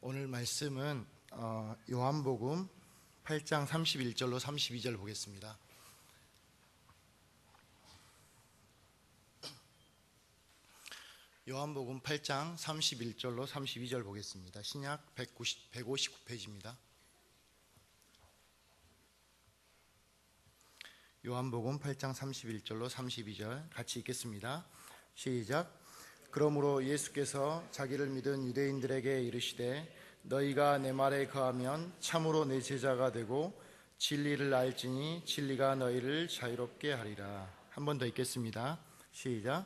오늘 말씀은 요한복음 8장 31절로 32절 보겠습니다. 요한복음 8장 31절로 32절 보겠습니다. 신약 159페이지입니다. 요한복음 8장 31절로 32절 같이 읽겠습니다. 시작. 그러므로 예수께서 자기를 믿은 유대인들에게 이르시되 너희가 내 말에 거하면 참으로 내 제자가 되고 진리를 알지니 진리가 너희를 자유롭게 하리라. 한 번 더 읽겠습니다. 시작.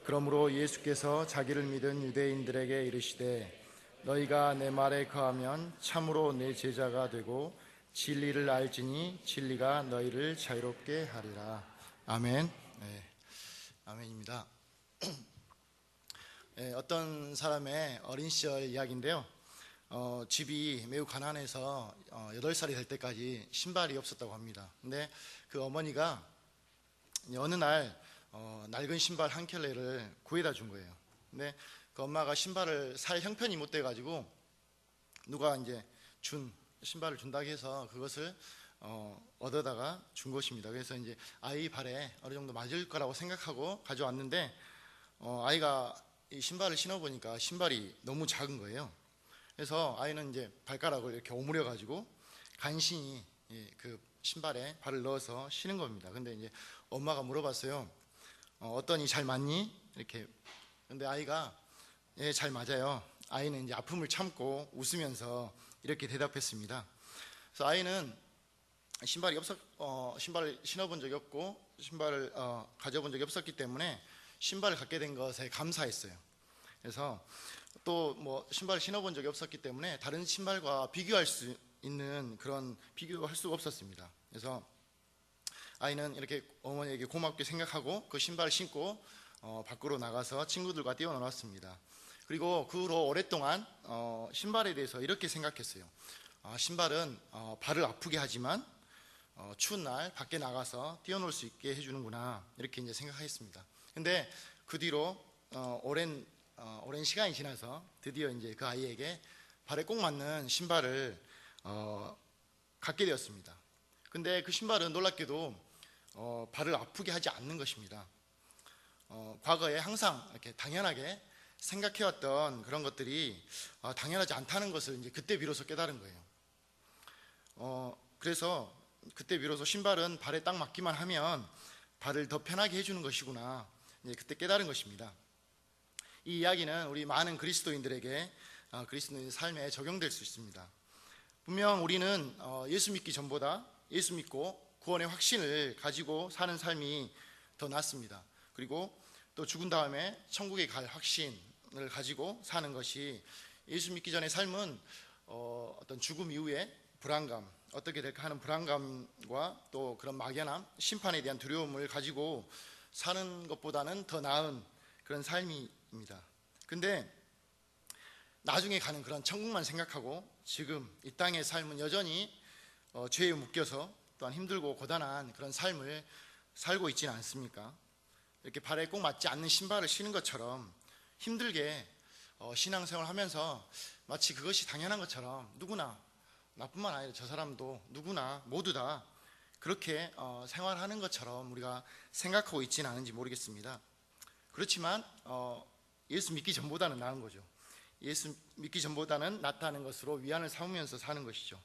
그러므로 예수께서 자기를 믿은 유대인들에게 이르시되 너희가 내 말에 거하면 참으로 내 제자가 되고 진리를 알지니 진리가 너희를 자유롭게 하리라. 아멘. 아멘입니다. 어떤 사람의 어린 시절 이야기인데요. 집이 매우 가난해서 8살이 될 때까지 신발이 없었다고 합니다. 근데 그 어머니가 어느 날 낡은 신발 한 켤레를 구해다 준 거예요. 근데 그 엄마가 신발을 살 형편이 못 돼가지고 누가 이제 준 신발을 준다고 해서 그것을 얻어다가 준 것입니다. 그래서 이제 아이 발에 어느 정도 맞을 거라고 생각하고 가져왔는데 아이가 이 신발을 신어보니까 신발이 너무 작은 거예요. 그래서 아이는 이제 발가락을 이렇게 오므려 가지고 간신히 그 신발에 발을 넣어서 신은 겁니다. 근데 이제 엄마가 물어봤어요. 어떠니, 잘 맞니? 이렇게. 근데 아이가 예, 잘 맞아요. 아이는 이제 아픔을 참고 웃으면서 이렇게 대답했습니다. 그래서 아이는 신발을 신어본 적이 없고 신발을 가져본 적이 없었기 때문에 신발을 갖게 된 것에 감사했어요. 그래서 또 뭐 신발을 신어본 적이 없었기 때문에 다른 신발과 비교할 수 있는 그런 비교할 수가 없었습니다. 그래서 아이는 이렇게 어머니에게 고맙게 생각하고 그 신발을 신고 밖으로 나가서 친구들과 뛰어놀았습니다. 그리고 그 후로 오랫동안 신발에 대해서 이렇게 생각했어요. 신발은 발을 아프게 하지만 추운 날 밖에 나가서 뛰어놀 수 있게 해주는구나, 이렇게 이제 생각했습니다. 근데 그 뒤로 오랜 시간이 지나서 드디어 이제 그 아이에게 발에 꼭 맞는 신발을 갖게 되었습니다. 근데 그 신발은 놀랍게도 발을 아프게 하지 않는 것입니다. 과거에 항상 이렇게 당연하게 생각해왔던 그런 것들이 당연하지 않다는 것을 이제 그때 비로소 깨달은 거예요. 그래서 그때 비로소 신발은 발에 딱 맞기만 하면 발을 더 편하게 해주는 것이구나, 그때 깨달은 것입니다. 이 이야기는 우리 많은 그리스도인들에게 그리스도인 삶에 적용될 수 있습니다. 분명 우리는 예수 믿기 전보다 예수 믿고 구원의 확신을 가지고 사는 삶이 더 낫습니다. 그리고 또 죽은 다음에 천국에 갈 확신을 가지고 사는 것이, 예수 믿기 전의 삶은 어떤 죽음 이후에 불안감, 어떻게 될까 하는 불안감과 또 그런 막연함, 심판에 대한 두려움을 가지고 사는 것보다는 더 나은 그런 삶입니다. 근데 나중에 가는 그런 천국만 생각하고 지금 이 땅의 삶은 여전히 죄에 묶여서 또한 힘들고 고단한 그런 삶을 살고 있지는 않습니까? 이렇게 발에 꼭 맞지 않는 신발을 신은 것처럼 힘들게 신앙생활을 하면서 마치 그것이 당연한 것처럼 누구나, 나뿐만 아니라 저 사람도 누구나 모두 다 그렇게 생활하는 것처럼 우리가 생각하고 있지는 않은지 모르겠습니다. 그렇지만 예수 믿기 전보다는 나은 거죠. 예수 믿기 전보다는 낫다는 것으로 위안을 삼으면서 사는 것이죠.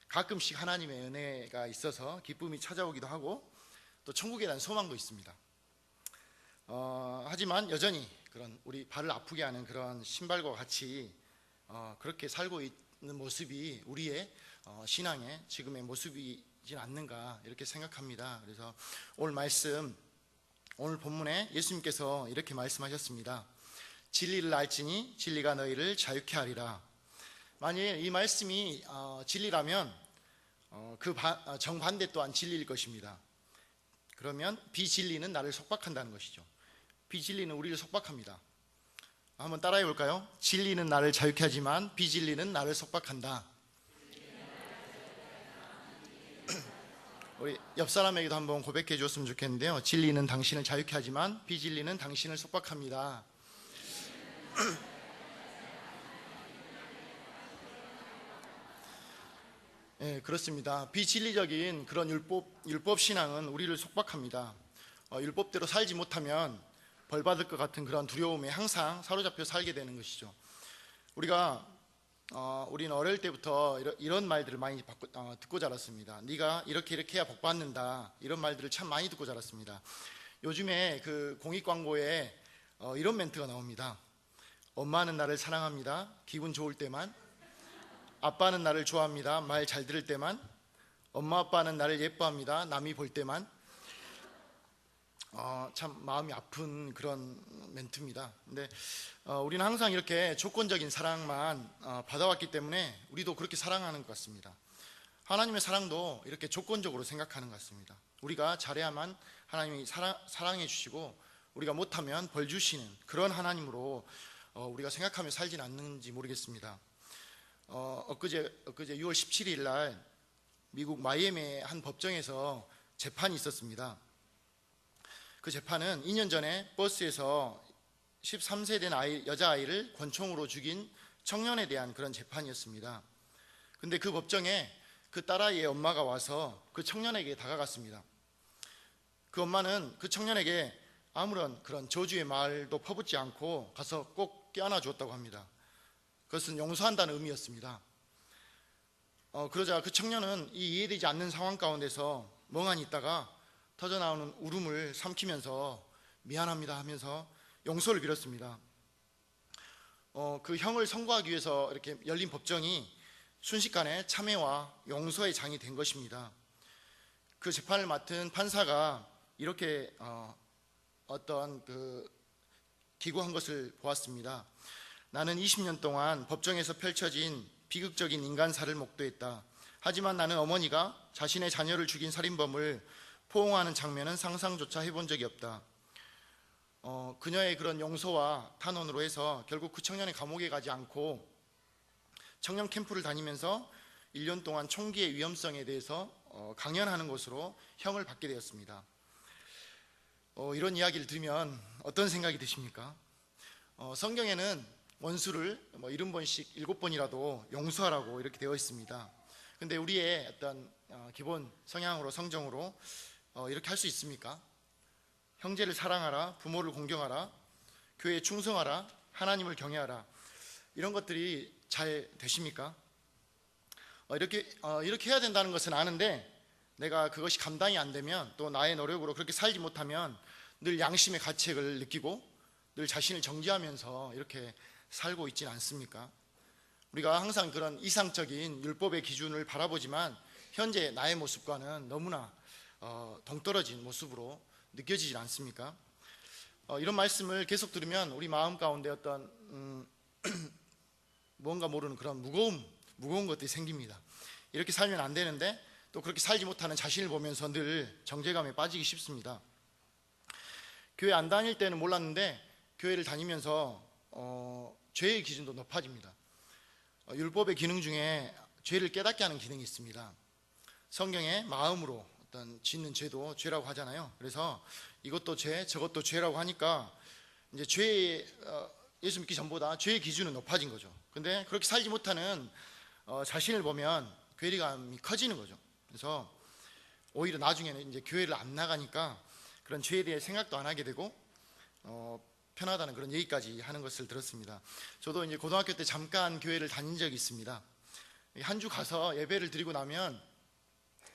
가끔씩 하나님의 은혜가 있어서 기쁨이 찾아오기도 하고 또 천국에 대한 소망도 있습니다. 하지만 여전히 그런 우리 발을 아프게 하는 그런 신발과 같이 그렇게 살고 있는 모습이 우리의 신앙의 지금의 모습이진 않는가, 이렇게 생각합니다. 그래서 오늘 본문에 예수님께서 이렇게 말씀하셨습니다. 진리를 알지니 진리가 너희를 자유케 하리라. 만일 이 말씀이 진리라면 그 정반대 또한 진리일 것입니다. 그러면 비진리는 나를 속박한다는 것이죠. 비진리는 우리를 속박합니다. 한번 따라해 볼까요? 진리는 나를 자유케 하지만 비진리는 나를 속박한다. 우리 옆 사람에게도 한번 고백해 줬으면 좋겠는데요. 진리는 당신을 자유케 하지만 비진리는 당신을 속박합니다. 예, 그렇습니다. 비진리적인 그런 율법 신앙은 우리를 속박합니다. 율법대로 살지 못하면 벌 받을 것 같은 그런 두려움에 항상 사로잡혀 살게 되는 것이죠. 우리는 어릴 때부터 이런 말들을 많이 듣고 자랐습니다. 네가 이렇게 해야 복 받는다. 이런 말들을 참 많이 듣고 자랐습니다. 요즘에 그 공익 광고에 이런 멘트가 나옵니다. 엄마는 나를 사랑합니다. 기분 좋을 때만. 아빠는 나를 좋아합니다. 말 잘 들을 때만. 엄마 아빠는 나를 예뻐합니다. 남이 볼 때만. 참 마음이 아픈 그런 멘트입니다. 근데 우리는 항상 이렇게 조건적인 사랑만 받아왔기 때문에 우리도 그렇게 사랑하는 것 같습니다. 하나님의 사랑도 이렇게 조건적으로 생각하는 것 같습니다. 우리가 잘해야만 하나님이 사랑해 주시고 우리가 못하면 벌 주시는 그런 하나님으로 우리가 생각하며 살진 않는지 모르겠습니다. 엊그제 6월 17일 날 미국 마이애미의 한 법정에서 재판이 있었습니다. 그 재판은 2년 전에 버스에서 13세 된 여자아이를 권총으로 죽인 청년에 대한 그런 재판이었습니다. 근데 그 법정에 그 딸아이의 엄마가 와서 그 청년에게 다가갔습니다. 그 엄마는 그 청년에게 아무런 그런 저주의 말도 퍼붓지 않고 가서 꼭 껴안아 주었다고 합니다. 그것은 용서한다는 의미였습니다. 그러자 그 청년은 이 이해되지 않는 상황 가운데서 멍하니 있다가 터져나오는 울음을 삼키면서 미안합니다 하면서 용서를 빌었습니다. 그 형을 선고하기 위해서 이렇게 열린 법정이 순식간에 참회와 용서의 장이 된 것입니다. 그 재판을 맡은 판사가 이렇게 어떤 그 기고한 것을 보았습니다. 나는 20년 동안 법정에서 펼쳐진 비극적인 인간사를 목도했다. 하지만 나는 어머니가 자신의 자녀를 죽인 살인범을 포옹하는 장면은 상상조차 해본 적이 없다. 그녀의 그런 용서와 탄원으로 해서 결국 그 청년이 감옥에 가지 않고 청년 캠프를 다니면서 1년 동안 총기의 위험성에 대해서 강연하는 것으로 형을 받게 되었습니다. 이런 이야기를 들으면 어떤 생각이 드십니까? 성경에는 원수를 70번씩 7번이라도 용서하라고 이렇게 되어 있습니다. 근데 우리의 어떤 기본 성향으로 성정으로 이렇게 할 수 있습니까? 형제를 사랑하라, 부모를 공경하라, 교회에 충성하라, 하나님을 경외하라, 이런 것들이 잘 되십니까? 이렇게 해야 된다는 것은 아는데 내가 그것이 감당이 안 되면 또 나의 노력으로 그렇게 살지 못하면 늘 양심의 가책을 느끼고 늘 자신을 정죄하면서 이렇게 살고 있지는 않습니까? 우리가 항상 그런 이상적인 율법의 기준을 바라보지만 현재 나의 모습과는 너무나 동떨어진 모습으로 느껴지지 않습니까? 이런 말씀을 계속 들으면 우리 마음 가운데 어떤 뭔가 모르는 그런 무거운 것들이 생깁니다. 이렇게 살면 안 되는데 또 그렇게 살지 못하는 자신을 보면서 늘 정죄감에 빠지기 쉽습니다. 교회 안 다닐 때는 몰랐는데 교회를 다니면서 죄의 기준도 높아집니다. 율법의 기능 중에 죄를 깨닫게 하는 기능이 있습니다. 성경에 마음으로 어떤 짓는 죄도 죄라고 하잖아요. 그래서 이것도 죄, 저것도 죄라고 하니까 이제 예수 믿기 전보다 죄의 기준은 높아진 거죠. 근데 그렇게 살지 못하는 자신을 보면 괴리감이 커지는 거죠. 그래서 오히려 나중에는 이제 교회를 안 나가니까 그런 죄에 대해 생각도 안 하게 되고 편하다는 그런 얘기까지 하는 것을 들었습니다. 저도 이제 고등학교 때 잠깐 교회를 다닌 적이 있습니다. 한 주 가서 예배를 드리고 나면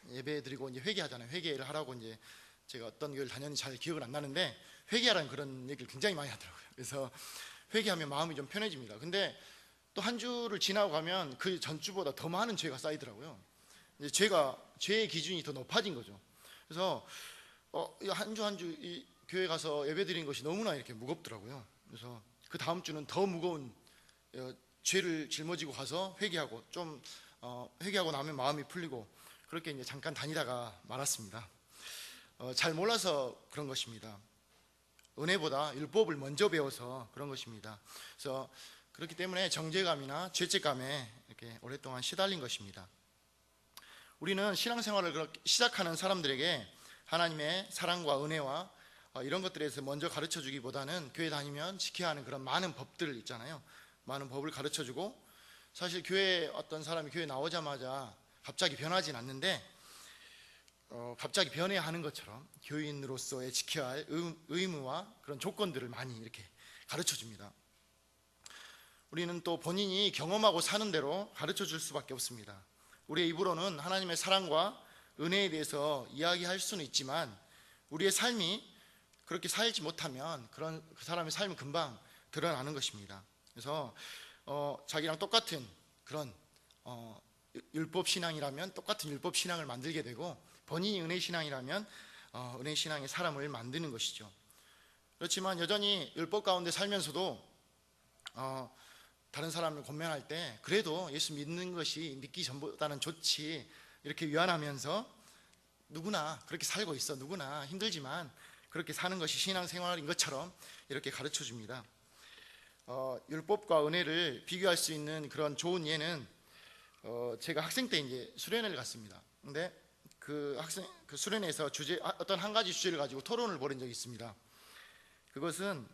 예배 드리고 이제 회개하잖아요. 회개를 하라고 이제 제가 어떤 교회를 다녔는지 잘 기억은 안 나는데 회개하라는 그런 얘기를 굉장히 많이 하더라고요. 그래서 회개하면 마음이 좀 편해집니다. 근데 또 한 주를 지나고 가면 그 전주보다 더 많은 죄가 쌓이더라고요. 이제 죄의 기준이 더 높아진 거죠. 그래서 한 주 이 교회 가서 예배 드린 것이 너무나 이렇게 무겁더라고요. 그래서 그 다음 주는 더 무거운 죄를 짊어지고 가서 회개하고 회개하고 나면 마음이 풀리고 그렇게 이제 잠깐 다니다가 말았습니다. 잘 몰라서 그런 것입니다. 은혜보다 율법을 먼저 배워서 그런 것입니다. 그래서 그렇기 때문에 정죄감이나 죄책감에 이렇게 오랫동안 시달린 것입니다. 우리는 신앙생활을 그렇게 시작하는 사람들에게 하나님의 사랑과 은혜와 이런 것들에서 먼저 가르쳐 주기보다는 교회 다니면 지켜야 하는 그런 많은 법들 있잖아요. 많은 법을 가르쳐 주고 사실 어떤 사람이 교회 나오자마자 갑자기 변하진 않는데 갑자기 변해야 하는 것처럼 교인으로서의 지켜야 할 의무와 그런 조건들을 많이 이렇게 가르쳐 줍니다. 우리는 또 본인이 경험하고 사는 대로 가르쳐 줄 수밖에 없습니다. 우리의 입으로는 하나님의 사랑과 은혜에 대해서 이야기할 수는 있지만 우리의 삶이 그렇게 살지 못하면 그 사람의 삶은 금방 드러나는 것입니다. 그래서 자기랑 똑같은 그런 율법 신앙이라면 똑같은 율법 신앙을 만들게 되고, 본인이 은혜 신앙이라면 은혜 신앙의 사람을 만드는 것이죠. 그렇지만 여전히 율법 가운데 살면서도 다른 사람을 권면할 때 그래도 예수 믿는 것이 믿기 전보다는 좋지 이렇게 위안하면서 누구나 그렇게 살고 있어, 누구나 힘들지만 그렇게 사는 것이 신앙생활인 것처럼 이렇게 가르쳐 줍니다. 율법과 은혜를 비교할 수 있는 그런 좋은 예는 제가 학생 때 이제 수련회를 갔습니다. 근데 그 수련회에서 어떤 한 가지 주제를 가지고 토론을 벌인 적이 있습니다. 그것은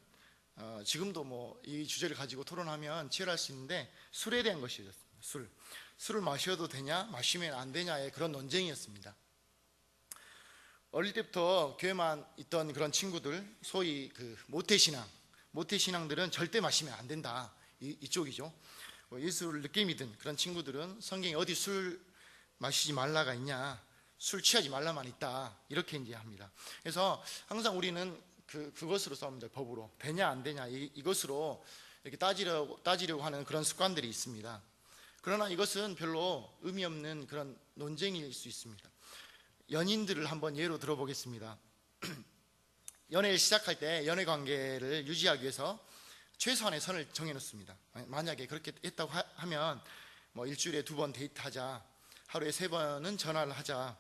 지금도 뭐 이 주제를 가지고 토론하면 치열할 수 있는데 술에 대한 것이었습니다. 술을 마셔도 되냐 마시면 안 되냐의 그런 논쟁이었습니다. 어릴 때부터 교회만 있던 그런 친구들, 소위 그 모태신앙들은 절대 마시면 안 된다, 이쪽이죠. 예수를 늦게 믿은 그런 친구들은 성경에 어디 술 마시지 말라가 있냐, 술 취하지 말라만 있다, 이렇게 이제 합니다. 그래서 항상 우리는 그것으로 싸웁니다. 법으로 되냐 안 되냐 이것으로 이렇게 따지려고 하는 그런 습관들이 있습니다. 그러나 이것은 별로 의미 없는 그런 논쟁일 수 있습니다. 연인들을 한번 예로 들어보겠습니다. 연애를 시작할 때 연애 관계를 유지하기 위해서 최소한의 선을 정해놓습니다. 만약에 그렇게 했다고 하면 뭐 일주일에 2번 데이트하자, 하루에 3번은 전화를 하자,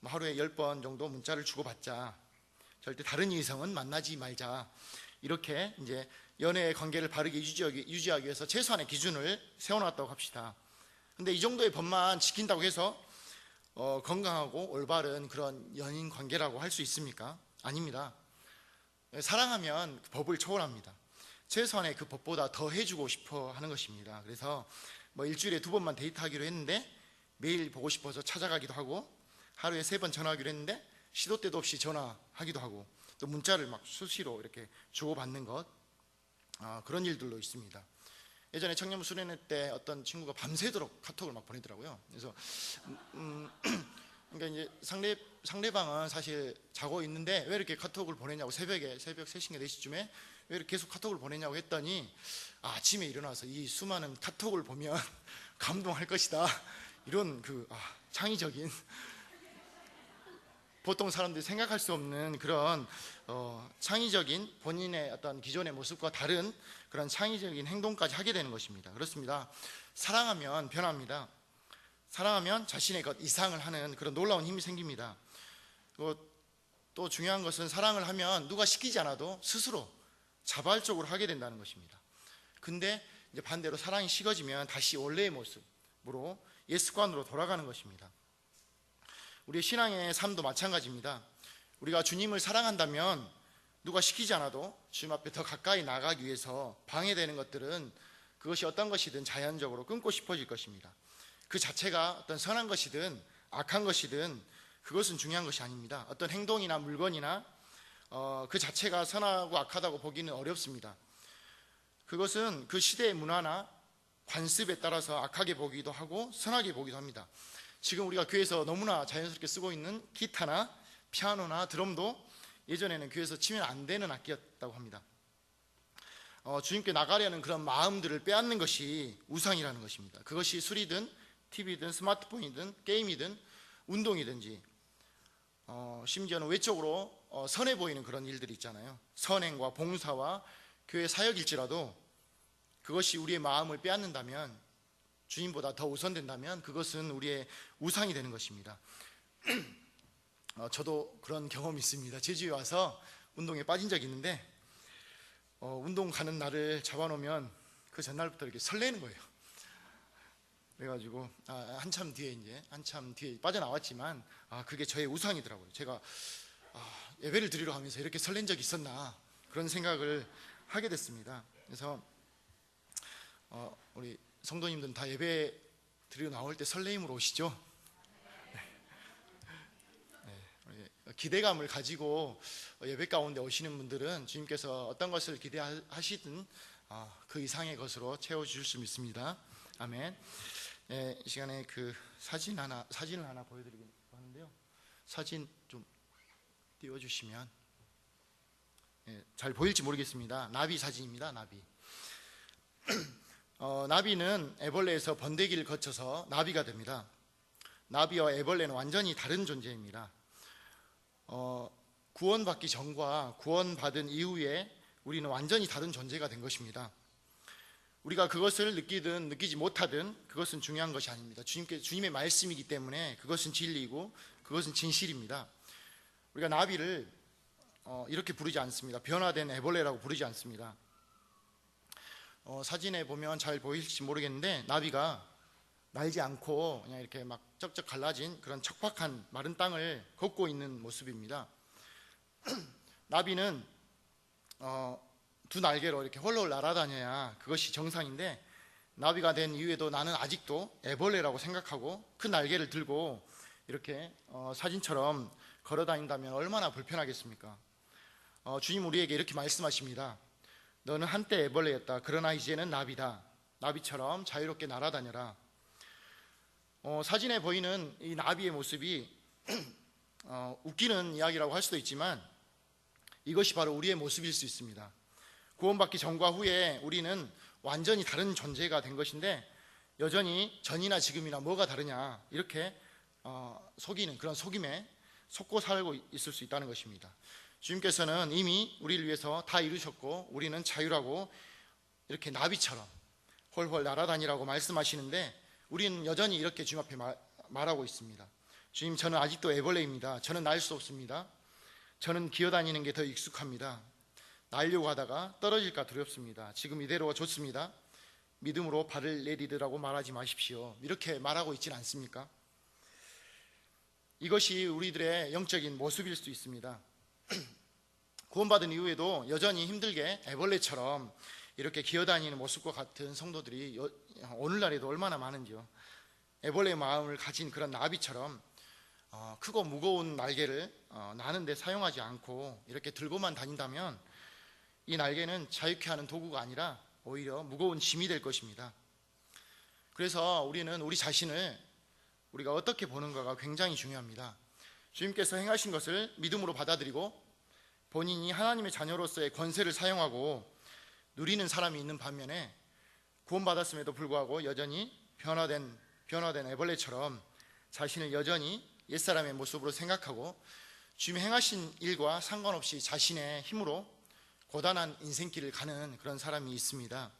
뭐 하루에 10번 정도 문자를 주고받자, 절대 다른 이성은 만나지 말자, 이렇게 이제 연애 관계를 바르게 유지하기 위해서 최소한의 기준을 세워놨다고 합시다. 근데 이 정도의 법만 지킨다고 해서 건강하고 올바른 그런 연인 관계라고 할 수 있습니까? 아닙니다. 사랑하면 그 법을 초월합니다. 최소한의 그 법보다 더 해주고 싶어 하는 것입니다. 그래서 뭐 일주일에 2번만 데이트하기로 했는데 매일 보고 싶어서 찾아가기도 하고, 하루에 3번 전화하기로 했는데 시도 때도 없이 전화하기도 하고, 또 문자를 막 수시로 이렇게 주고받는 것, 그런 일들도 있습니다. 예전에 청년부 수련회 때 어떤 친구가 밤새도록 카톡을 막 보내더라고요. 그래서 그러니까 이제 상대방은 사실 자고 있는데 왜 이렇게 카톡을 보내냐고, 새벽 3시인가 4시쯤에 왜 이렇게 계속 카톡을 보내냐고 했더니 아침에 일어나서 이 수많은 카톡을 보면 감동할 것이다, 이런 창의적인, 보통 사람들이 생각할 수 없는 그런 창의적인, 본인의 어떤 기존의 모습과 다른 그런 창의적인 행동까지 하게 되는 것입니다. 그렇습니다. 사랑하면 변합니다. 사랑하면 자신의 것 이상을 하는 그런 놀라운 힘이 생깁니다. 또 중요한 것은 사랑을 하면 누가 시키지 않아도 스스로 자발적으로 하게 된다는 것입니다. 근데 이제 반대로 사랑이 식어지면 다시 원래의 모습으로 옛 습관으로 돌아가는 것입니다. 우리의 신앙의 삶도 마찬가지입니다. 우리가 주님을 사랑한다면 누가 시키지 않아도 주님 앞에 더 가까이 나가기 위해서 방해되는 것들은, 그것이 어떤 것이든 자연적으로 끊고 싶어질 것입니다. 그 자체가 어떤 선한 것이든 악한 것이든 그것은 중요한 것이 아닙니다. 어떤 행동이나 물건이나 그 자체가 선하고 악하다고 보기는 어렵습니다. 그것은 그 시대의 문화나 관습에 따라서 악하게 보기도 하고 선하게 보기도 합니다. 지금 우리가 교회에서 너무나 자연스럽게 쓰고 있는 기타나 피아노나 드럼도 예전에는 교회에서 치면 안 되는 악기였다고 합니다. 주님께 나가려는 그런 마음들을 빼앗는 것이 우상이라는 것입니다. 그것이 술이든 TV든 스마트폰이든 게임이든 운동이든지, 심지어는 외적으로 선해 보이는 그런 일들이 있잖아요. 선행과 봉사와 교회 사역일지라도 그것이 우리의 마음을 빼앗는다면, 주님보다 더 우선된다면 그것은 우리의 우상이 되는 것입니다. 저도 그런 경험이 있습니다. 제주에 와서 운동에 빠진 적이 있는데 운동 가는 날을 잡아놓으면 그 전날부터 이렇게 설레는 거예요. 그래가지고 한참 뒤에 빠져나왔지만 그게 저의 우상이더라고요. 제가 예배를 드리러 가면서 이렇게 설렌 적이 있었나, 그런 생각을 하게 됐습니다. 그래서 우리 성도님들은 다 예배 드리러 나올 때 설레임으로 오시죠? 기대감을 가지고 예배 가운데 오시는 분들은 주님께서 어떤 것을 기대하시든 그 이상의 것으로 채워주실 수 믿습니다. 아멘. 네, 이 시간에 그 사진을 하나 보여드리고 하는데요. 사진 좀 띄워주시면 잘 보일지 모르겠습니다. 나비 사진입니다. 나비. 나비는 애벌레에서 번데기를 거쳐서 나비가 됩니다. 나비와 애벌레는 완전히 다른 존재입니다. 구원받기 전과 구원받은 이후에 우리는 완전히 다른 존재가 된 것입니다. 우리가 그것을 느끼든 느끼지 못하든 그것은 중요한 것이 아닙니다. 주님의 말씀이기 때문에 그것은 진리이고 그것은 진실입니다. 우리가 나비를 이렇게 부르지 않습니다. 변화된 애벌레라고 부르지 않습니다. 사진에 보면 잘 보일지 모르겠는데 나비가 날지 않고 그냥 이렇게 막 쩍쩍 갈라진 그런 척박한 마른 땅을 걷고 있는 모습입니다. 나비는 두 날개로 이렇게 홀로 날아다녀야 그것이 정상인데, 나비가 된 이후에도 나는 아직도 애벌레라고 생각하고 큰 날개를 들고 이렇게 사진처럼 걸어 다닌다면 얼마나 불편하겠습니까? 주님 우리에게 이렇게 말씀하십니다. 너는 한때 애벌레였다. 그러나 이제는 나비다. 나비처럼 자유롭게 날아다녀라. 사진에 보이는 이 나비의 모습이 웃기는 이야기라고 할 수도 있지만 이것이 바로 우리의 모습일 수 있습니다. 구원받기 전과 후에 우리는 완전히 다른 존재가 된 것인데 여전히 전이나 지금이나 뭐가 다르냐 이렇게 속이는 그런 속임에 속고 살고 있을 수 있다는 것입니다. 주님께서는 이미 우리를 위해서 다 이루셨고 우리는 자유라고 이렇게 나비처럼 홀홀 날아다니라고 말씀하시는데 우리는 여전히 이렇게 주님 앞에 말하고 있습니다. 주님, 저는 아직도 애벌레입니다. 저는 날 수 없습니다. 저는 기어다니는 게 더 익숙합니다. 날려고 하다가 떨어질까 두렵습니다. 지금 이대로 좋습니다. 믿음으로 발을 내디르라고 말하지 마십시오. 이렇게 말하고 있지는 않습니까? 이것이 우리들의 영적인 모습일 수 있습니다. 구원받은 이후에도 여전히 힘들게 애벌레처럼 이렇게 기어다니는 모습과 같은 성도들이 오늘날에도 얼마나 많은지요. 애벌레의 마음을 가진 그런 나비처럼 크고 무거운 날개를 나는데 사용하지 않고 이렇게 들고만 다닌다면 이 날개는 자유케 하는 도구가 아니라 오히려 무거운 짐이 될 것입니다. 그래서 우리는 우리 자신을 우리가 어떻게 보는가가 굉장히 중요합니다. 주님께서 행하신 것을 믿음으로 받아들이고 본인이 하나님의 자녀로서의 권세를 사용하고 누리는 사람이 있는 반면에 구원받았음에도 불구하고 여전히 변화된 애벌레처럼 자신을 여전히 옛사람의 모습으로 생각하고 주님이 행하신 일과 상관없이 자신의 힘으로 고단한 인생길을 가는 그런 사람이 있습니다.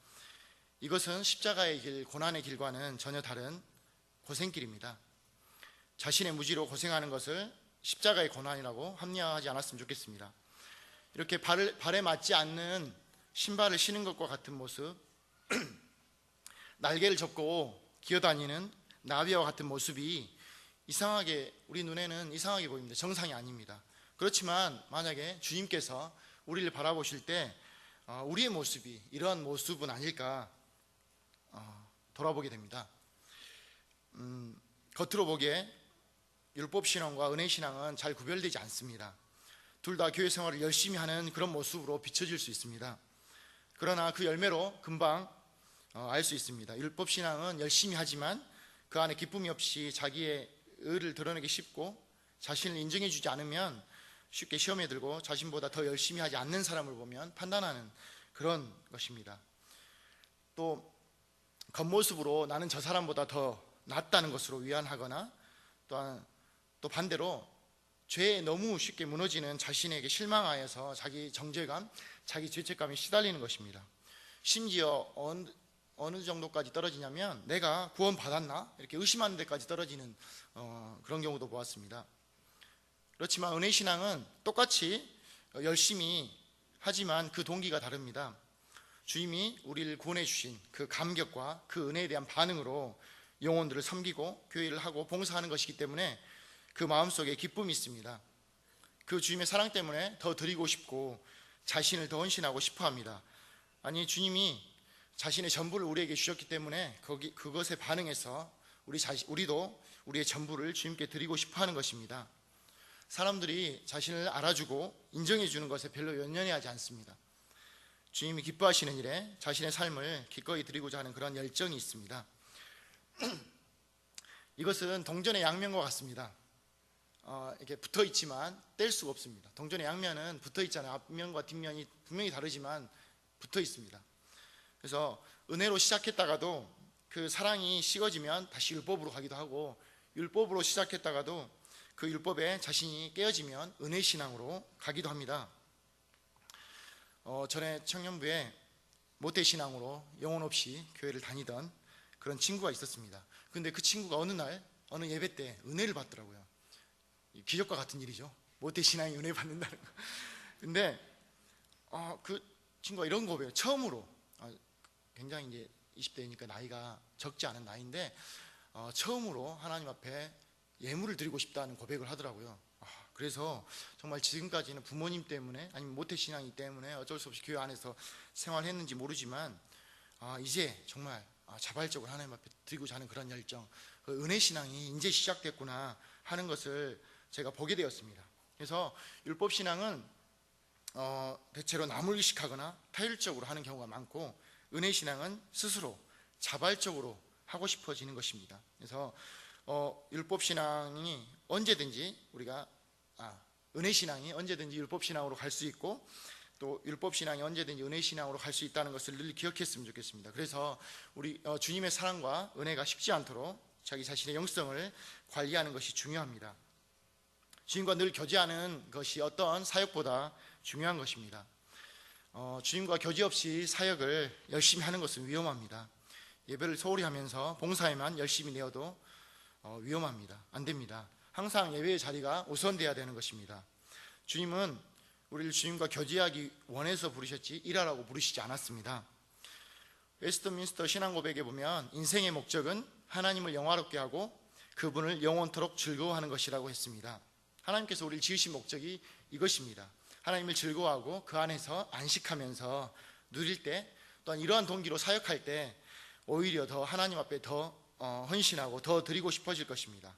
이것은 십자가의 길, 고난의 길과는 전혀 다른 고생길입니다. 자신의 무지로 고생하는 것을 십자가의 고난이라고 합리화하지 않았으면 좋겠습니다. 이렇게 발에 맞지 않는 신발을 신은 것과 같은 모습, 날개를 접고 기어다니는 나비와 같은 모습이 이상하게 우리 눈에는 이상하게 보입니다. 정상이 아닙니다. 그렇지만 만약에 주님께서 우리를 바라보실 때 우리의 모습이 이러한 모습은 아닐까 돌아보게 됩니다. 겉으로 보기에 율법신앙과 은혜신앙은 잘 구별되지 않습니다. 둘 다 교회 생활을 열심히 하는 그런 모습으로 비춰질 수 있습니다. 그러나 그 열매로 금방 알 수 있습니다. 율법신앙은 열심히 하지만 그 안에 기쁨이 없이 자기의 의를 드러내기 쉽고 자신을 인정해 주지 않으면 쉽게 시험에 들고 자신보다 더 열심히 하지 않는 사람을 보면 판단하는 그런 것입니다. 또 겉모습으로 나는 저 사람보다 더 낫다는 것으로 위안하거나 또 반대로 죄에 너무 쉽게 무너지는 자신에게 실망하여서 자기 정죄감, 자기 죄책감에 시달리는 것입니다. 심지어 어느 정도까지 떨어지냐면 내가 구원받았나? 이렇게 의심하는 데까지 떨어지는 그런 경우도 보았습니다. 그렇지만 은혜신앙은 똑같이 열심히 하지만 그 동기가 다릅니다. 주님이 우리를 구원해 주신 그 감격과 그 은혜에 대한 반응으로 영혼들을 섬기고 교회를 하고 봉사하는 것이기 때문에 그 마음속에 기쁨이 있습니다. 그 주님의 사랑 때문에 더 드리고 싶고 자신을 더 헌신하고 싶어합니다. 아니, 주님이 자신의 전부를 우리에게 주셨기 때문에 그것에 반응해서 우리도 우리의 전부를 주님께 드리고 싶어하는 것입니다. 사람들이 자신을 알아주고 인정해주는 것에 별로 연연해하지 않습니다. 주님이 기뻐하시는 일에 자신의 삶을 기꺼이 드리고자 하는 그런 열정이 있습니다. 이것은 동전의 양면과 같습니다. 이렇게 붙어 있지만 뗄 수가 없습니다. 동전의 양면은 붙어 있잖아요. 앞면과 뒷면이 분명히 다르지만 붙어 있습니다. 그래서 은혜로 시작했다가도 그 사랑이 식어지면 다시 율법으로 가기도 하고, 율법으로 시작했다가도 그 율법에 자신이 깨어지면 은혜신앙으로 가기도 합니다. 전에 청년부에 모태신앙으로 영혼 없이 교회를 다니던 그런 친구가 있었습니다. 근데 그 친구가 어느 예배 때 은혜를 받더라고요. 기적과 같은 일이죠. 모태신앙이 은혜 받는다는 거. 근데 그 친구가 이런 고백을 처음으로, 굉장히 이제 20대이니까 나이가 적지 않은 나이인데 처음으로 하나님 앞에 예물을 드리고 싶다는 고백을 하더라고요. 그래서 정말 지금까지는 부모님 때문에 아니면 모태신앙이기 때문에 어쩔 수 없이 교회 안에서 생활했는지 모르지만 이제 정말 자발적으로 하나님 앞에 드리고자 하는 그런 열정, 그 은혜신앙이 이제 시작됐구나 하는 것을 제가 보게 되었습니다. 그래서 율법신앙은 대체로 나물의식하거나 타율적으로 하는 경우가 많고, 은혜신앙은 스스로 자발적으로 하고 싶어지는 것입니다. 그래서 율법신앙이 언제든지 우리가 은혜신앙이 언제든지 율법신앙으로 갈 수 있고, 또 율법신앙이 언제든지 은혜신앙으로 갈 수 있다는 것을 늘 기억했으면 좋겠습니다. 그래서 우리 주님의 사랑과 은혜가 식지 않도록 자기 자신의 영성을 관리하는 것이 중요합니다. 주님과 늘 교제하는 것이 어떤 사역보다 중요한 것입니다. 주님과 교제 없이 사역을 열심히 하는 것은 위험합니다. 예배를 소홀히 하면서 봉사에만 열심히 내어도 위험합니다. 안 됩니다. 항상 예배의 자리가 우선돼야 되는 것입니다. 주님은 우리를 주님과 교제하기 원해서 부르셨지 일하라고 부르시지 않았습니다. 웨스트민스터 신앙고백에 보면 인생의 목적은 하나님을 영화롭게 하고 그분을 영원토록 즐거워하는 것이라고 했습니다. 하나님께서 우리를 지으신 목적이 이것입니다. 하나님을 즐거워하고 그 안에서 안식하면서 누릴 때, 또한 이러한 동기로 사역할 때 오히려 더 하나님 앞에 더 헌신하고 더 드리고 싶어질 것입니다.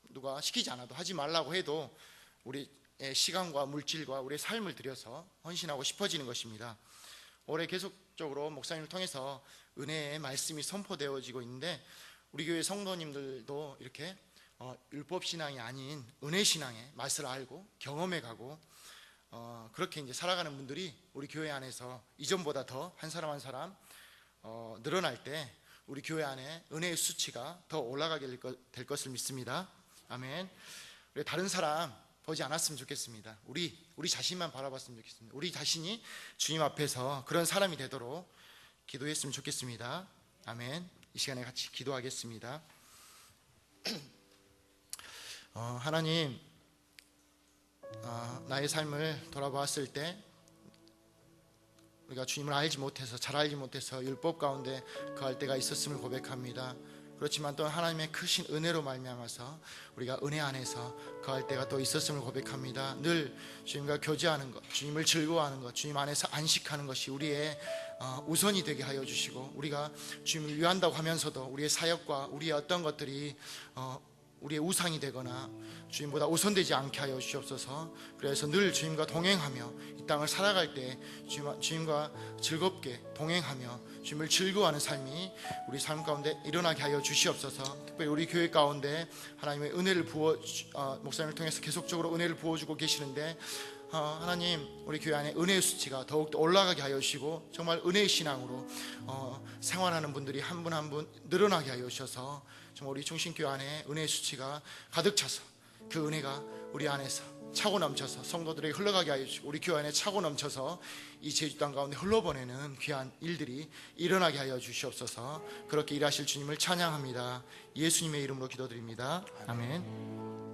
누가 시키지 않아도, 하지 말라고 해도 우리의 시간과 물질과 우리의 삶을 들여서 헌신하고 싶어지는 것입니다. 올해 계속적으로 목사님을 통해서 은혜의 말씀이 선포되어지고 있는데, 우리 교회 성도님들도 이렇게 율법신앙이 아닌 은혜신앙의 맛을 알고 경험해가고 그렇게 이제 살아가는 분들이 우리 교회 안에서 이전보다 더 한 사람 한 사람 늘어날 때 우리 교회 안에 은혜의 수치가 더 올라가게 될 것을 믿습니다. 아멘. 우리 다른 사람 보지 않았으면 좋겠습니다. 우리 자신만 바라봤으면 좋겠습니다. 우리 자신이 주님 앞에서 그런 사람이 되도록 기도했으면 좋겠습니다. 아멘. 이 시간에 같이 기도하겠습니다. 하나님, 나의 삶을 돌아보았을 때 우리가 주님을 알지 못해서, 잘 알지 못해서 율법 가운데 거할 때가 있었음을 고백합니다. 그렇지만 또 하나님의 크신 은혜로 말미암아서 우리가 은혜 안에서 거할 때가 또 있었음을 고백합니다. 늘 주님과 교제하는 것, 주님을 즐거워하는 것, 주님 안에서 안식하는 것이 우리의 우선이 되게 하여 주시고, 우리가 주님을 위한다고 하면서도 우리의 사역과 우리의 어떤 것들이 우리의 우상이 되거나 주님보다 우선되지 않게 하여 주시옵소서. 그래서 늘 주님과 동행하며 이 땅을 살아갈 때 주님과 즐겁게 동행하며 주님을 즐거워하는 삶이 우리 삶 가운데 일어나게 하여 주시옵소서. 특별히 우리 교회 가운데 하나님의 은혜를 목사님을 통해서 계속적으로 은혜를 부어주고 계시는데, 하나님, 우리 교회 안에 은혜의 수치가 더욱더 올라가게 하여 주시고, 정말 은혜의 신앙으로 생활하는 분들이 한 분 한 분 늘어나게 하여 주셔서 정말 우리 중심교회 안에 은혜의 수치가 가득 차서 그 은혜가 우리 안에서 차고 넘쳐서 성도들에게 흘러가게 하여 주시고, 우리 교회 안에 차고 넘쳐서 이 제주 땅 가운데 흘러보내는 귀한 일들이 일어나게 하여 주시옵소서. 그렇게 일하실 주님을 찬양합니다. 예수님의 이름으로 기도드립니다. 아멘.